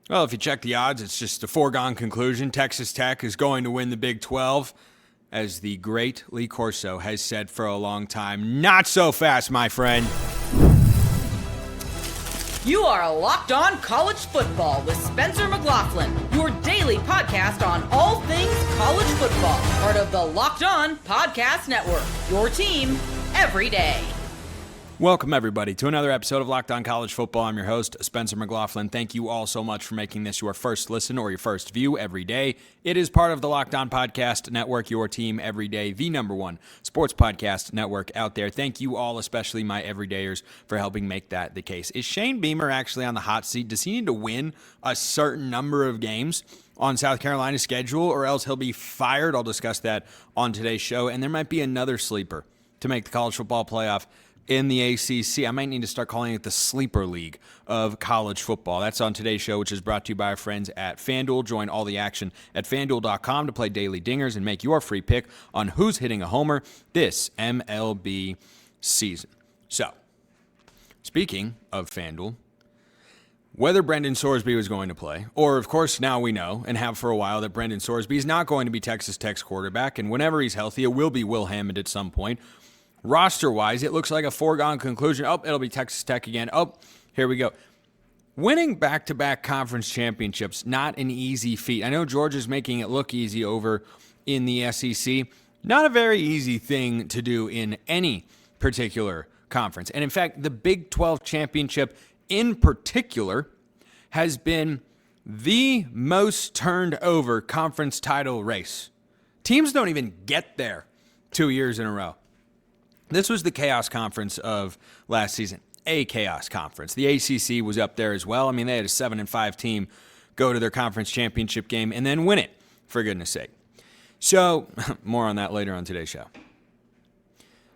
Well, if you check the odds, it's just a foregone conclusion. Texas Tech is going to win the Big 12, as the great Lee Corso has said for a long time. Not so fast, my friend. You are Locked On College Football with Spencer McLaughlin, your daily podcast on all things college football. Part of the Locked On Podcast Network, your team every day. Welcome, everybody, to another episode of Locked On College Football. I'm your host, Spencer McLaughlin. Thank you all so much for making this your first listen or your first view every day. It is part of the Locked On Podcast Network, your team every day, the number one sports podcast network out there. Thank you all, especially my everydayers, for helping make that the case. Is Shane Beamer actually on the hot seat? Does he need to win a certain number of games on South Carolina's schedule, or else he'll be fired? I'll discuss that on today's show. And there might be another sleeper to make the college football playoff in the ACC. I might need to start calling it the sleeper league of college football. That's on today's show, which is brought to you by our friends at FanDuel. Join all the action at FanDuel.com to play daily dingers and make your free pick on who's hitting a homer this MLB season. So, speaking of FanDuel, whether Brendan Sorsby was going to play, or of course now we know and have for a while that Brendan Sorsby is not going to be Texas Tech's quarterback, and whenever he's healthy, it will be Will Hammond at some point. Roster-wise, it looks like a foregone conclusion. Oh, it'll be Texas Tech again. Oh, here we go. Winning back-to-back conference championships, not an easy feat. I know Georgia's making it look easy over in the SEC. Not a very easy thing to do in any particular conference. And in fact, the Big 12 championship in particular has been the most turned over conference title race. Teams don't even get there 2 years in a row. This was the chaos conference of last season, a chaos conference. The ACC was up there as well. I mean, they had a 7-5 team go to their conference championship game and then win it, for goodness sake. So, more on that later on today's show.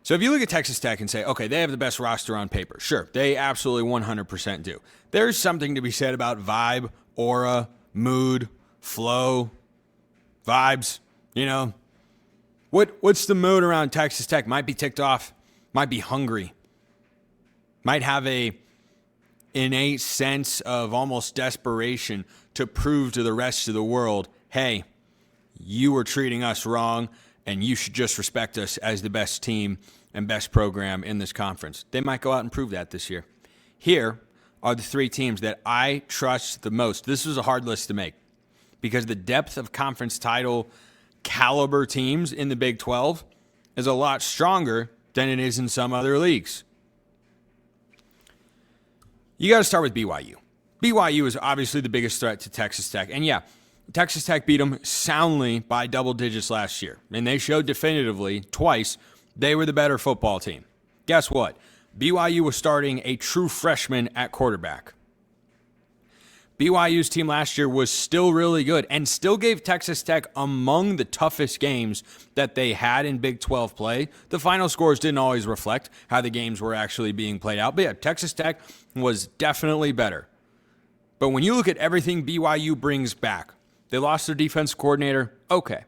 So if you look at Texas Tech and say, okay, they have the best roster on paper. Sure, they absolutely 100% do. There's something to be said about vibe, aura, mood, flow, vibes, you know. What's the mood around Texas Tech? Might be ticked off, might be hungry, might have a innate sense of almost desperation to prove to the rest of the world, hey, you were treating us wrong, and you should just respect us as the best team and best program in this conference. They might go out and prove that this year. Here are the three teams that I trust the most. This was a hard list to make because the depth of conference title caliber teams in the Big 12 is a lot stronger than it is in some other leagues. You got to start with BYU. BYU is obviously the biggest threat to Texas Tech. And yeah, Texas Tech beat them soundly by double digits last year. And they showed definitively twice they were the better football team. Guess what? BYU was starting a true freshman at quarterback. BYU's team last year was still really good and still gave Texas Tech among the toughest games that they had in Big 12 play. The final scores didn't always reflect how the games were actually being played out. But yeah, Texas Tech was definitely better. But when you look at everything BYU brings back, they lost their defense coordinator. Okay.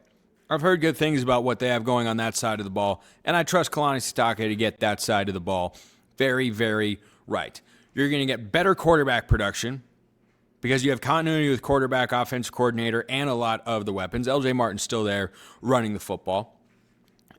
I've heard good things about what they have going on that side of the ball, and I trust Kalani Sitake to get that side of the ball very, very right. You're going to get better quarterback production, because you have continuity with quarterback, offense coordinator, and a lot of the weapons. LJ Martin's still there running the football.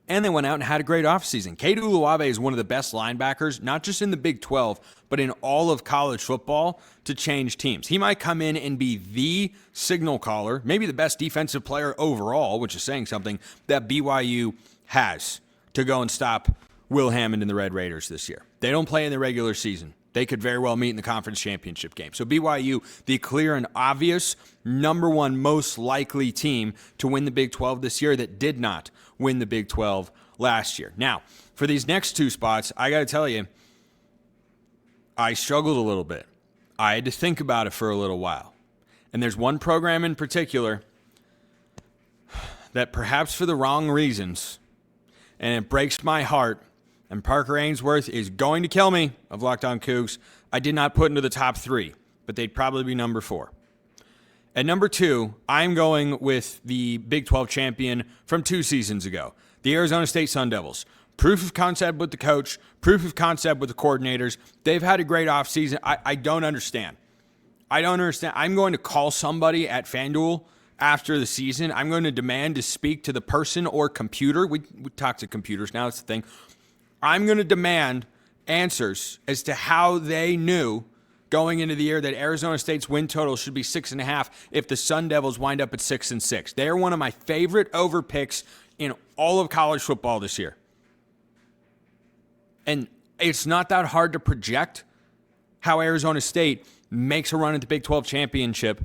And they went out and had a great offseason. Kade Uluave is one of the best linebackers, not just in the Big 12, but in all of college football to change teams. He might come in and be the signal caller, maybe the best defensive player overall, which is saying something, that BYU has to go and stop Will Hammond and the Red Raiders this year. They don't play in the regular season. They could very well meet in the conference championship game. So BYU, the clear and obvious number one most likely team to win the Big 12 this year that did not win the Big 12 last year. Now, for these next two spots, I got to tell you, I struggled a little bit. I had to think about it for a little while. And there's one program in particular that perhaps for the wrong reasons, and it breaks my heart, and Parker Ainsworth is going to kill me of Locked On Cougs, I did not put into the top three, but they'd probably be number 4. At number 2, I'm going with the Big 12 champion from 2 seasons ago, the Arizona State Sun Devils. Proof of concept with the coach, proof of concept with the coordinators. They've had a great offseason. I don't understand. I don't understand. I'm going to call somebody at FanDuel after the season. I'm going to demand to speak to the person or computer. We talk to computers now. That's the thing. I'm going to demand answers as to how they knew going into the year that Arizona State's win total should be 6.5 if the Sun Devils wind up at 6-6. They are one of my favorite over picks in all of college football this year. And it's not that hard to project how Arizona State makes a run at the Big 12 championship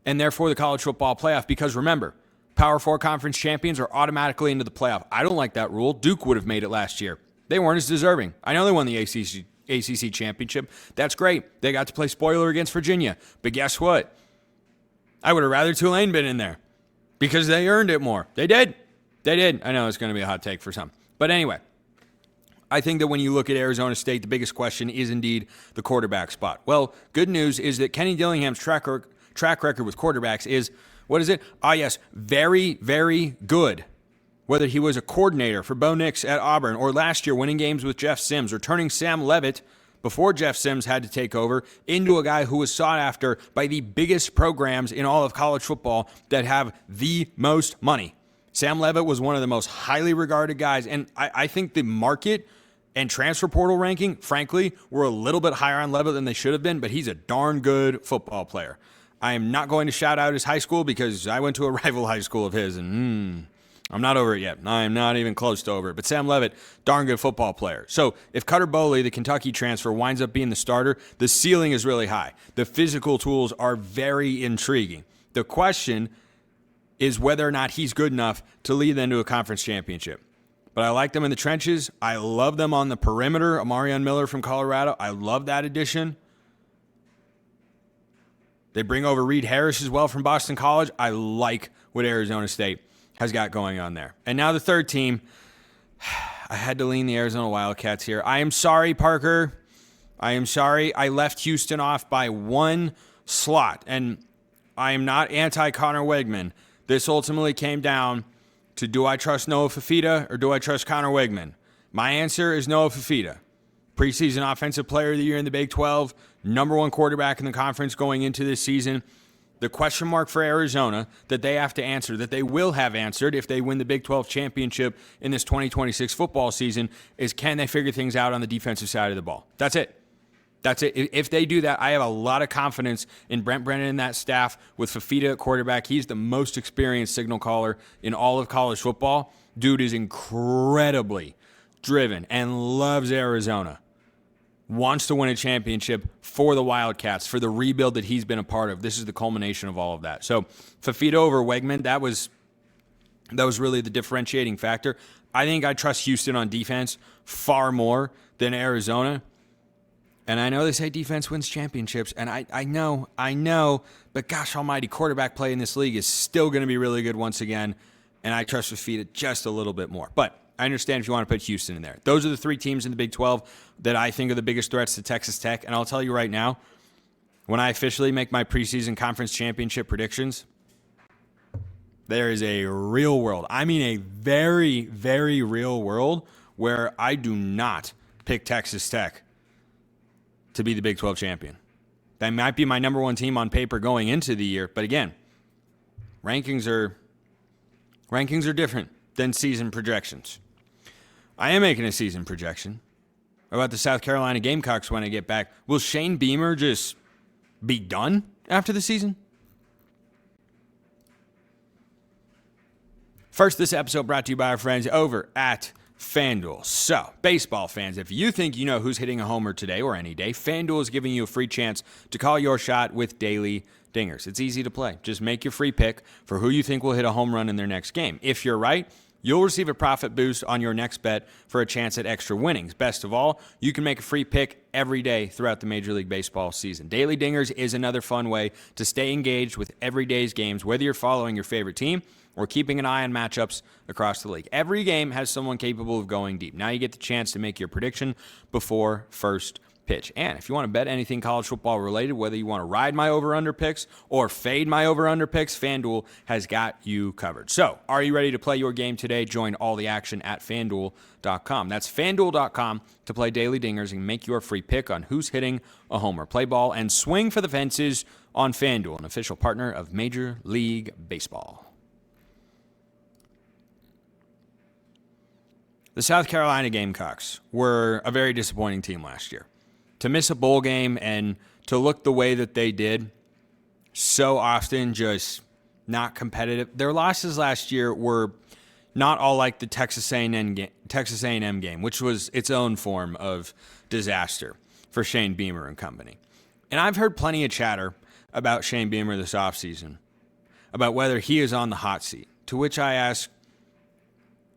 and therefore the college football playoff. Because remember, Power 4 conference champions are automatically into the playoff. I don't like that rule. Duke would have made it last year. They weren't as deserving. I know they won the ACC Championship. That's great. They got to play spoiler against Virginia. But guess what? I would have rather Tulane been in there because they earned it more. They did. They did. I know it's going to be a hot take for some. But anyway, I think that when you look at Arizona State, the biggest question is indeed the quarterback spot. Well, good news is that Kenny Dillingham's track record with quarterbacks is, what is it? Yes, very, very good. Whether he was a coordinator for Bo Nix at Auburn or last year winning games with Jeff Sims or turning Sam Leavitt before Jeff Sims had to take over into a guy who was sought after by the biggest programs in all of college football that have the most money. Sam Leavitt was one of the most highly regarded guys, and I think the market and transfer portal ranking, frankly, were a little bit higher on Leavitt than they should have been, but he's a darn good football player. I am not going to shout out his high school because I went to a rival high school of his, and I'm not over it yet. I'm not even close to over it. But Sam Leavitt, darn good football player. So if Cutter Boley, the Kentucky transfer, winds up being the starter, the ceiling is really high. The physical tools are very intriguing. The question is whether or not he's good enough to lead them to a conference championship. But I like them in the trenches. I love them on the perimeter. Amarion Miller from Colorado. I love that addition. They bring over Reed Harris as well from Boston College. I like what Arizona State has got going on there. And now the third team. I had to lean the Arizona Wildcats here. I am sorry, Parker. I am sorry. I left Houston off by one slot. And I am not anti-Connor Wegman. This ultimately came down to, do I trust Noah Fifita or do I trust Connor Wegman? My answer is Noah Fifita. Preseason Offensive Player of the Year in the Big 12, number one quarterback in the conference going into this season. The question mark for Arizona that they have to answer, that they will have answered if they win the Big 12 championship in this 2026 football season, is can they figure things out on the defensive side of the ball? That's it. That's it. If they do that, I have a lot of confidence in Brent Brennan and that staff with Fifita at quarterback. He's the most experienced signal caller in all of college football. Dude is incredibly driven and loves Arizona. Wants to win a championship for the Wildcats, for the rebuild that he's been a part of. This is the culmination of all of that. So Fifita over Wegman, that was really the differentiating factor. I think I trust Houston on defense far more than Arizona. And I know they say defense wins championships, and I know, but gosh almighty, quarterback play in this league is still going to be really good once again, and I trust Fifita just a little bit more. But I understand if you want to put Houston in there. Those are the three teams in the Big 12 that I think are the biggest threats to Texas Tech, and I'll tell you right now, when I officially make my preseason conference championship predictions, there is a real world, I mean a very, very real world, where I do not pick Texas Tech to be the Big 12 champion. That might be my number one team on paper going into the year, but again, rankings are different than season projections. I am making a season projection about the South Carolina Gamecocks when I get back. Will Shane Beamer just be done after the season? First, this episode brought to you by our friends over at FanDuel. So, baseball fans, if you think you know who's hitting a homer today or any day, FanDuel is giving you a free chance to call your shot with daily dingers. It's easy to play. Just make your free pick for who you think will hit a home run in their next game. If you're right, you'll receive a profit boost on your next bet for a chance at extra winnings. Best of all, you can make a free pick every day throughout the Major League Baseball season. Daily Dingers is another fun way to stay engaged with every day's games, whether you're following your favorite team or keeping an eye on matchups across the league. Every game has someone capable of going deep. Now you get the chance to make your prediction before first pitch. And if you want to bet anything college football related, whether you want to ride my over-under picks or fade my over-under picks, FanDuel has got you covered. So, are you ready to play your game today? Join all the action at FanDuel.com. That's FanDuel.com to play Daily Dingers and make your free pick on who's hitting a homer. Play ball and swing for the fences on FanDuel, an official partner of Major League Baseball. The South Carolina Gamecocks were a very disappointing team last year. To miss a bowl game and to look the way that they did, so often just not competitive. Their losses last year were not all like the Texas A&M game, which was its own form of disaster for Shane Beamer and company. And I've heard plenty of chatter about Shane Beamer this offseason, about whether he is on the hot seat, to which I ask,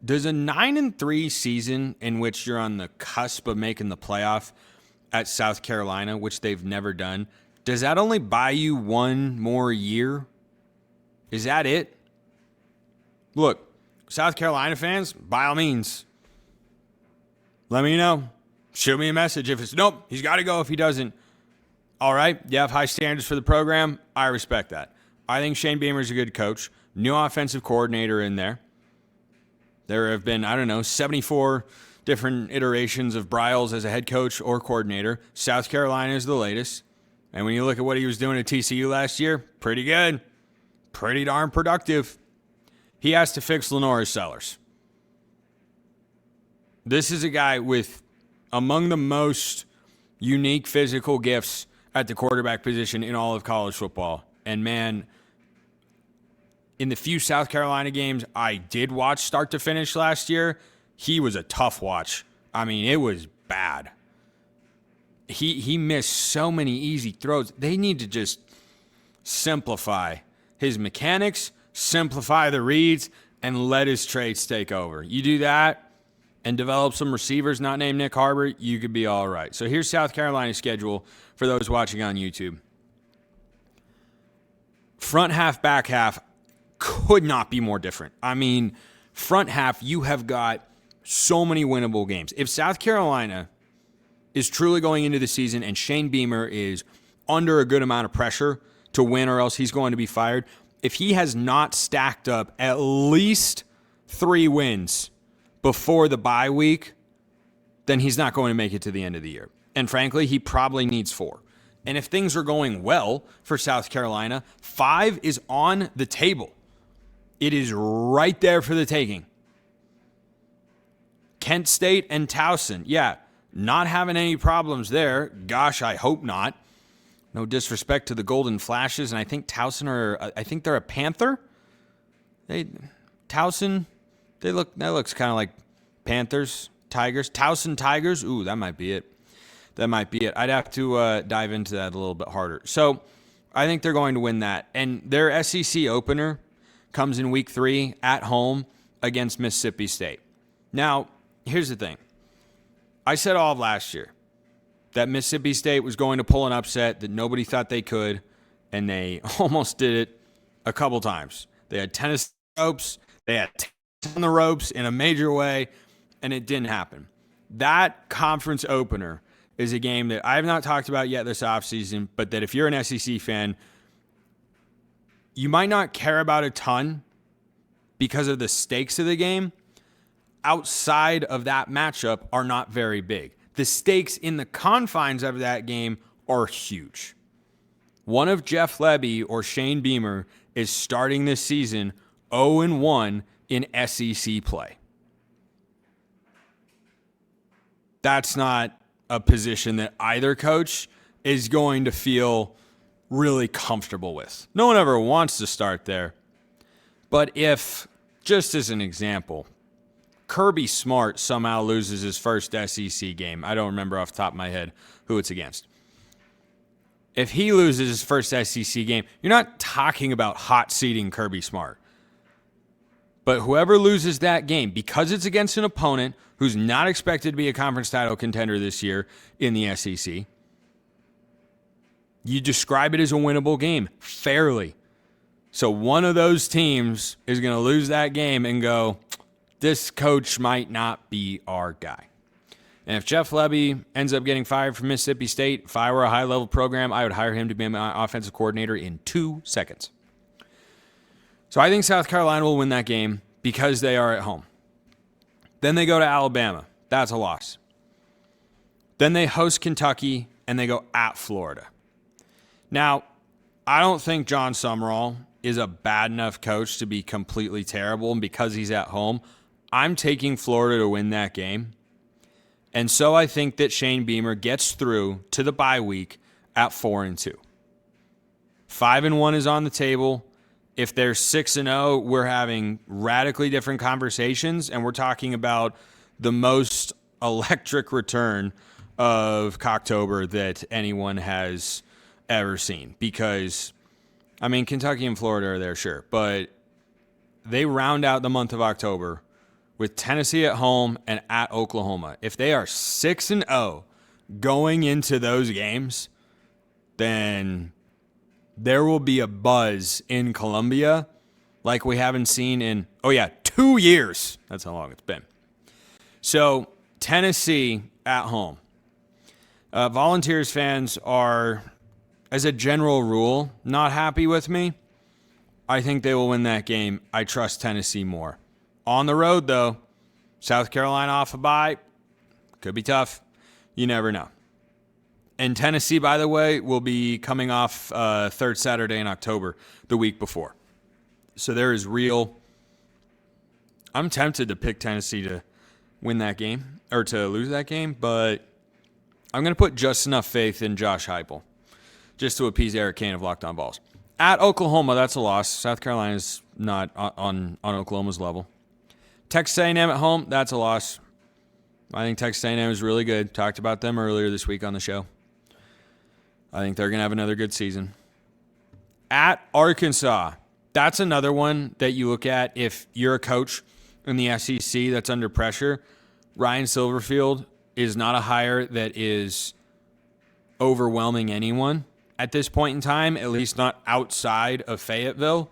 does a 9-3 season in which you're on the cusp of making the playoff at South Carolina, which they've never done, does that only buy you one more year? Is that it? Look, South Carolina fans, by all means, let me know. Shoot me a message. If it's nope, he's got to go if he doesn't. All right, you have high standards for the program. I respect that. I think Shane Beamer's a good coach. New offensive coordinator in there. There have been, 74 different iterations of Briles as a head coach or coordinator. South Carolina is the latest. And when you look at what he was doing at TCU last year, pretty good. Pretty darn productive. He has to fix Lenore's Sellers. This is a guy with among the most unique physical gifts at the quarterback position in all of college football. And man, in the few South Carolina games I did watch start to finish last year, he was a tough watch. I mean, it was bad. He missed so many easy throws. They need to just simplify his mechanics, simplify the reads, and let his traits take over. You do that and develop some receivers not named Nick Harbor, you could be all right. So here's South Carolina's schedule for those watching on YouTube. Front half, back half could not be more different. I mean, front half, you have got so many winnable games. If South Carolina is truly going into the season and Shane Beamer is under a good amount of pressure to win or else he's going to be fired, if he has not stacked up at least 3 wins before the bye week, then he's not going to make it to the end of the year. And frankly, he probably needs 4. And if things are going well for South Carolina, 5 is on the table. It is right there for the taking. Kent State and Towson, yeah, not having any problems there. Gosh, I hope not. No disrespect to the Golden Flashes, and I think Towson I think they're a Panther. Towson, that looks kind of like Panthers, Tigers. Towson Tigers, ooh, that might be it. I'd have to dive into that a little bit harder. So I think they're going to win that. And their SEC opener comes in week 3 at home against Mississippi State. Now, here's the thing. I said all of last year that Mississippi State was going to pull an upset that nobody thought they could, and they almost did it a couple times. They had tennis ropes. They had on the ropes in a major way, and it didn't happen. That conference opener is a game that I have not talked about yet this offseason, but that if you're an SEC fan, you might not care about a ton because of the stakes of the game. Outside of that matchup are not very big. The stakes in the confines of that game are huge. One of Jeff Lebby or Shane Beamer is starting this season 0-1 in SEC play. That's not a position that either coach is going to feel really comfortable with. No one ever wants to start there. But if, just as an example, Kirby Smart somehow loses his first SEC game, I don't remember off the top of my head who it's against. If he loses his first SEC game, you're not talking about hot seating Kirby Smart. But whoever loses that game, because it's against an opponent who's not expected to be a conference title contender this year in the SEC, you describe it as a winnable game fairly. So one of those teams is going to lose that game and go, this coach might not be our guy. And if Jeff Lebby ends up getting fired from Mississippi State, if I were a high-level program, I would hire him to be my offensive coordinator in 2 seconds. So I think South Carolina will win that game because they are at home. Then they go to Alabama. That's a loss. Then they host Kentucky, and they go at Florida. Now, I don't think John Summerall is a bad enough coach to be completely terrible, and because he's at home, I'm taking Florida to win that game. And so I think that Shane Beamer gets through to the bye week at 4-2. 5-1 is on the table. If they're 6-0, we're having radically different conversations, and we're talking about the most electric return of Cocktober that anyone has ever seen. Because, I mean, Kentucky and Florida are there, sure, but they round out the month of October with Tennessee at home and at Oklahoma. If they are 6-0 going into those games, then there will be a buzz in Columbia like we haven't seen in, 2 years. That's how long it's been. So, Tennessee at home. Volunteers fans are, as a general rule, not happy with me. I think they will win that game. I trust Tennessee more. On the road, though, South Carolina off a bye. Could be tough. You never know. And Tennessee, by the way, will be coming off third Saturday in October, the week before. So there is real... I'm tempted to pick Tennessee to win that game, or to lose that game, but I'm going to put just enough faith in Josh Heupel just to appease Eric Kane of Locked On Balls. At Oklahoma, that's a loss. South Carolina's not on Oklahoma's level. Texas A&M at home, that's a loss. I think Texas A&M is really good. Talked about them earlier this week on the show. I think they're going to have another good season. At Arkansas, that's another one that you look at if you're a coach in the SEC that's under pressure. Ryan Silverfield is not a hire that is overwhelming anyone at this point in time, at least not outside of Fayetteville.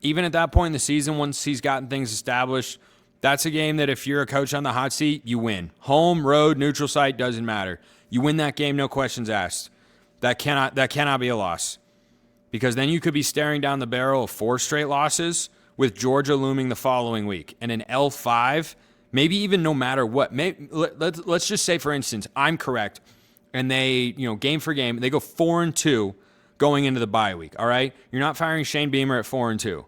Even at that point in the season, once he's gotten things established, that's a game that if you're a coach on the hot seat, you win. Home, road, neutral site, doesn't matter. You win that game, no questions asked. That cannot be a loss. Because then you could be staring down the barrel of 4 straight losses with Georgia looming the following week. And an L5, maybe even no matter what. Let's just say, for instance, I'm correct. And they, game for game, they go 4-2 going into the bye week, all right? You're not firing Shane Beamer at 4-2.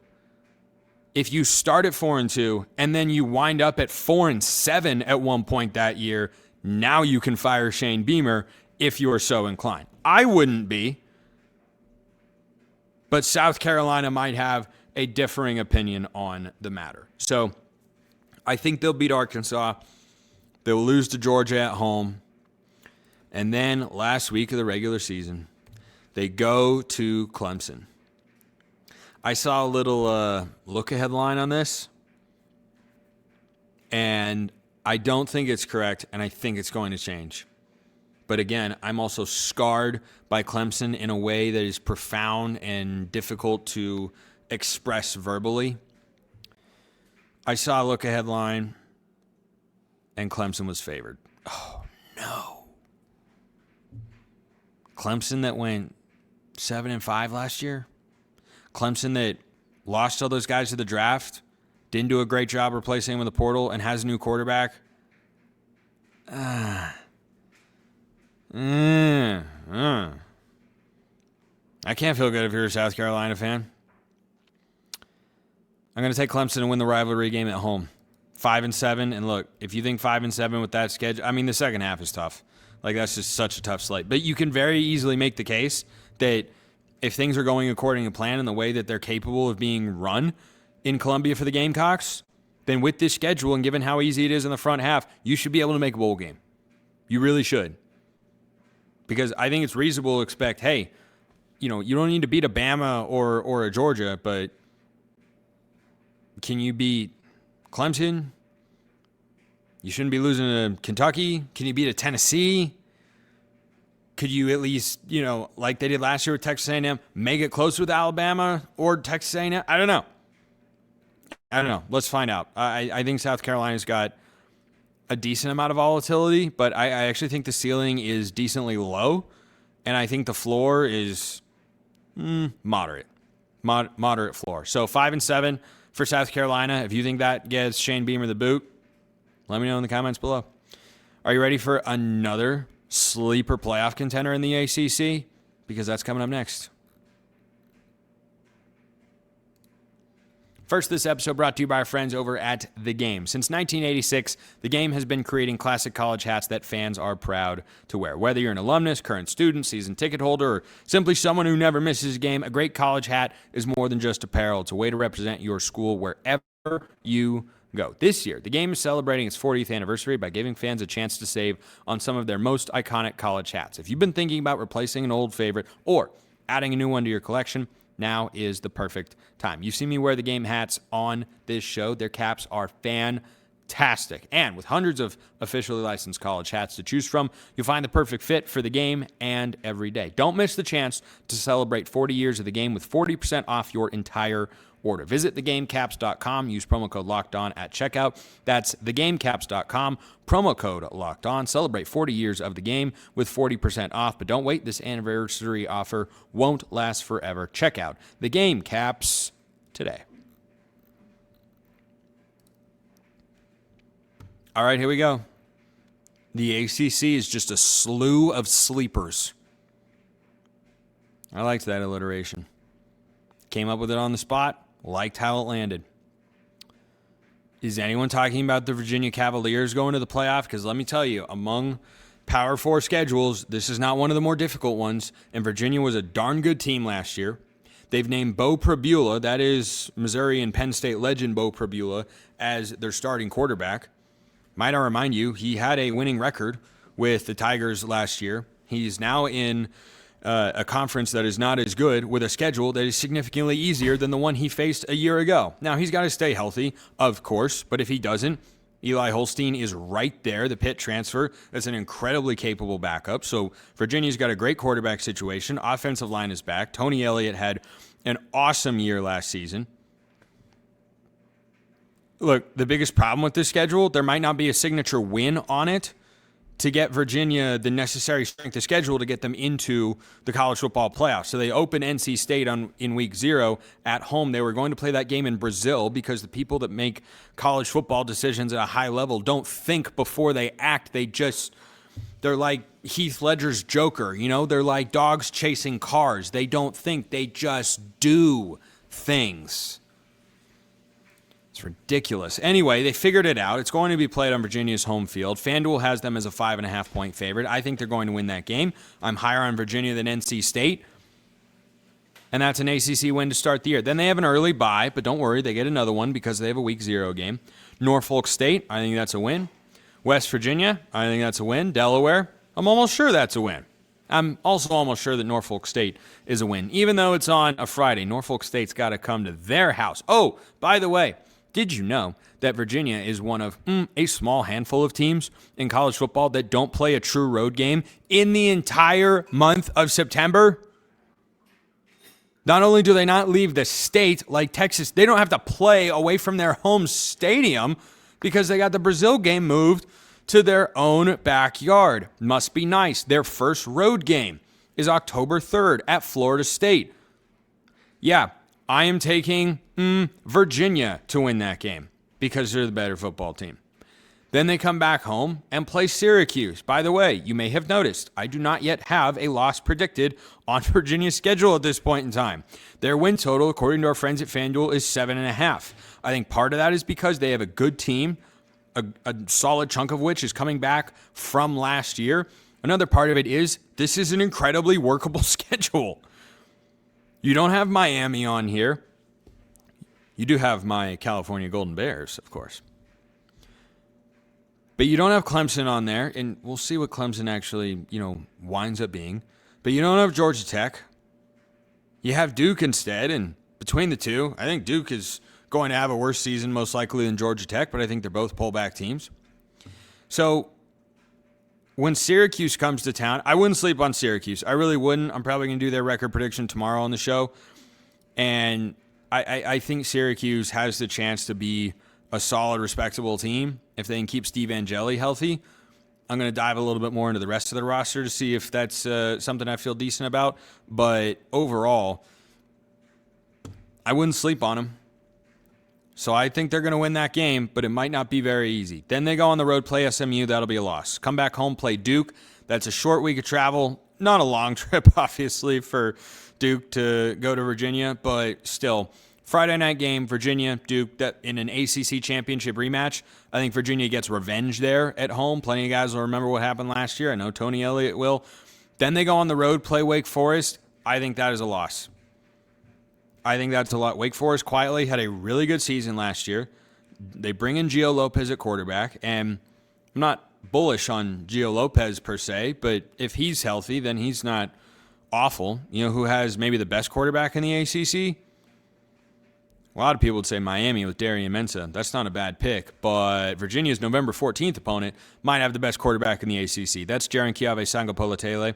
If you start at 4-2 and then you wind up at 4-7 at one point that year, now you can fire Shane Beamer if you're so inclined. I wouldn't be, but South Carolina might have a differing opinion on the matter. So I think they'll beat Arkansas. They'll lose to Georgia at home. And then last week of the regular season, they go to Clemson. I saw a little look-ahead line on this, and I don't think it's correct, and I think it's going to change. But again, I'm also scarred by Clemson in a way that is profound and difficult to express verbally. I saw a look-ahead line, and Clemson was favored. Oh, no. Clemson that went 7-5 last year? Clemson that lost all those guys to the draft, didn't do a great job replacing him with the portal, and has a new quarterback? I can't feel good if you're a South Carolina fan. I'm going to take Clemson and win the rivalry game at home. 5-7, and look, if you think 5-7 with that schedule, I mean, the second half is tough. Like, that's just such a tough slate. But you can very easily make the case that if things are going according to plan in the way that they're capable of being run in Columbia for the Gamecocks, then with this schedule and given how easy it is in the front half, you should be able to make a bowl game. You really should. Because I think it's reasonable to expect, hey, you don't need to beat a Bama or a Georgia, but can you beat Clemson? You shouldn't be losing to Kentucky. Can you beat a Tennessee? Could you at least, like they did last year with Texas A&M, make it close with Alabama or Texas A&M? I don't know. Let's find out. I think South Carolina's got a decent amount of volatility, but I actually think the ceiling is decently low, and I think the floor is moderate. Moderate floor. So 5-7 for South Carolina. If you think that gets Shane Beamer the boot, let me know in the comments below. Are you ready for another sleeper playoff contender in the ACC? Because that's coming up next. First, this episode brought to you by our friends over at The Game. Since 1986, The Game has been creating classic college hats that fans are proud to wear. Whether you're an alumnus, current student, season ticket holder, or simply someone who never misses a game, a great college hat is more than just apparel. It's a way to represent your school wherever you go. This year, The Game is celebrating its 40th anniversary by giving fans a chance to save on some of their most iconic college hats. If you've been thinking about replacing an old favorite or adding a new one to your collection, now is the perfect time. You've seen me wear The Game hats on this show. Their caps are fantastic. And with hundreds of officially licensed college hats to choose from, you'll find the perfect fit for the game and every day. Don't miss the chance to celebrate 40 years of the game with 40% off your entire order. Visit thegamecaps.com. Use promo code LOCKEDON at checkout. That's thegamecaps.com. Promo code LOCKEDON. Celebrate 40 years of the game with 40% off. But don't wait. This anniversary offer won't last forever. Check out The Game Caps today. All right, here we go. The ACC is just a slew of sleepers. I liked that alliteration. Came up with it on the spot. Liked how it landed. Is anyone talking about the Virginia Cavaliers going to the playoff? Because let me tell you, among Power 4 schedules, this is not one of the more difficult ones, and Virginia was a darn good team last year. They've named Bo Pribula, that is Missouri and Penn State legend Bo Pribula, as their starting quarterback. Might I remind you, he had a winning record with the Tigers last year. He's now in a conference that is not as good with a schedule that is significantly easier than the one he faced a year ago. Now, he's got to stay healthy, of course, but if he doesn't, Eli Holstein is right there, the Pitt transfer. That's an incredibly capable backup. So Virginia's got a great quarterback situation. Offensive line is back. Tony Elliott had an awesome year last season. Look, the biggest problem with this schedule, there might not be a signature win on it to get Virginia the necessary strength of schedule to get them into the college football playoffs. So they opened NC State in week 0 at home. They were going to play that game in Brazil because the people that make college football decisions at a high level don't think before they act. They're like Heath Ledger's Joker, you know? They're like dogs chasing cars. They don't think, they just do things. It's ridiculous. Anyway, they figured it out. It's going to be played on Virginia's home field. FanDuel has them as a 5.5-point favorite. I think they're going to win that game. I'm higher on Virginia than NC State. And that's an ACC win to start the year. Then they have an early bye, but don't worry, they get another one because they have a week 0 game. Norfolk State, I think that's a win. West Virginia, I think that's a win. Delaware, I'm almost sure that's a win. I'm also almost sure that Norfolk State is a win. Even though it's on a Friday, Norfolk State's got to come to their house. Oh, by the way, did you know that Virginia is one of a small handful of teams in college football that don't play a true road game in the entire month of September? Not only do they not leave the state like Texas, they don't have to play away from their home stadium because they got the Brazil game moved to their own backyard. Must be nice. Their first road game is October 3rd at Florida State. Yeah, I am taking Virginia to win that game because they're the better football team. Then they come back home and play Syracuse. By the way, you may have noticed, I do not yet have a loss predicted on Virginia's schedule at this point in time. Their win total, according to our friends at FanDuel, is 7.5. I think part of that is because they have a good team, a solid chunk of which is coming back from last year. Another part of it is this is an incredibly workable schedule. You don't have Miami on here. You do have my California Golden Bears, of course. But you don't have Clemson on there, and we'll see what Clemson actually, winds up being. But you don't have Georgia Tech. You have Duke instead, and between the two, I think Duke is going to have a worse season most likely than Georgia Tech, but I think they're both pullback teams. So when Syracuse comes to town, I wouldn't sleep on Syracuse. I really wouldn't. I'm probably going to do their record prediction tomorrow on the show. And I think Syracuse has the chance to be a solid, respectable team if they can keep Steve Angeli healthy. I'm going to dive a little bit more into the rest of the roster to see if that's something I feel decent about. But overall, I wouldn't sleep on them. So I think they're going to win that game, but it might not be very easy. Then they go on the road, play SMU. That'll be a loss. Come back home, play Duke. That's a short week of travel. Not a long trip, obviously, for Duke to go to Virginia, but still Friday night game, Virginia, Duke, that in an ACC championship rematch. I think Virginia gets revenge there at home. Plenty of guys will remember what happened last year. I know Tony Elliott will. Then they go on the road, play Wake Forest. I think that is a loss. I think that's a lot. Wake Forest quietly had a really good season last year. They bring in Gio Lopez at quarterback, and I'm not bullish on Gio Lopez per se, but if he's healthy, then he's not awful. You know who has maybe the best quarterback in the ACC? A lot of people would say Miami with Darian Mensah. That's not a bad pick, but Virginia's November 14th opponent might have the best quarterback in the ACC. That's Jaron Kiave-Sangopolatele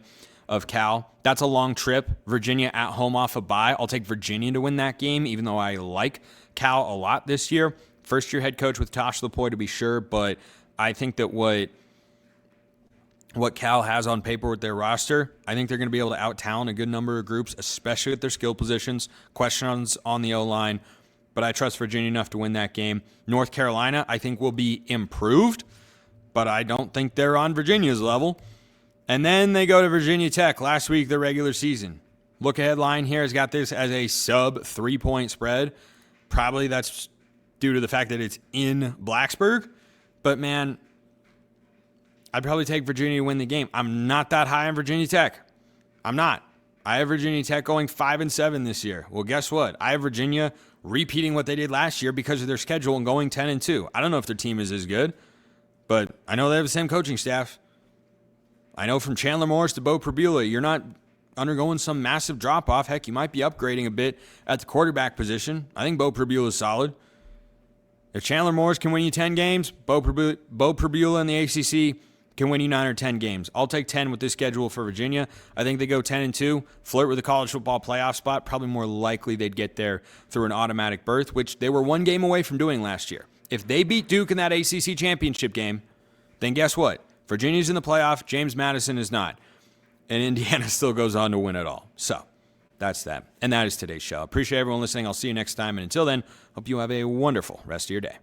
of Cal. That's a long trip. Virginia at home off a bye. I'll take Virginia to win that game, even though I like Cal a lot this year. First-year head coach with Tosh Lupoi to be sure, but I think that what Cal has on paper with their roster, I think they're going to be able to out-talent a good number of groups, especially at their skill positions, questions on the O-line, but I trust Virginia enough to win that game. North Carolina, I think, will be improved, but I don't think they're on Virginia's level. And then they go to Virginia Tech last week, their regular season. Look-ahead line here has got this as a sub-3-point spread. Probably that's due to the fact that it's in Blacksburg. But, man, I'd probably take Virginia to win the game. I'm not that high on Virginia Tech. I'm not. I have Virginia Tech going 5-7 this year. Well, guess what? I have Virginia repeating what they did last year because of their schedule and going 10-2. I don't know if their team is as good, but I know they have the same coaching staff. I know from Chandler Morris to Bo Pribula, you're not undergoing some massive drop-off. Heck, you might be upgrading a bit at the quarterback position. I think Bo Pribula is solid. If Chandler Morris can win you 10 games, Bo Pribula in the ACC can win you 9 or 10 games. I'll take 10 with this schedule for Virginia. I think they go 10-2, flirt with a college football playoff spot. Probably more likely they'd get there through an automatic berth, which they were one game away from doing last year. If they beat Duke in that ACC championship game, then guess what? Virginia's in the playoff, James Madison is not. And Indiana still goes on to win it all. So that's that. And that is today's show. Appreciate everyone listening. I'll see you next time. And until then, hope you have a wonderful rest of your day.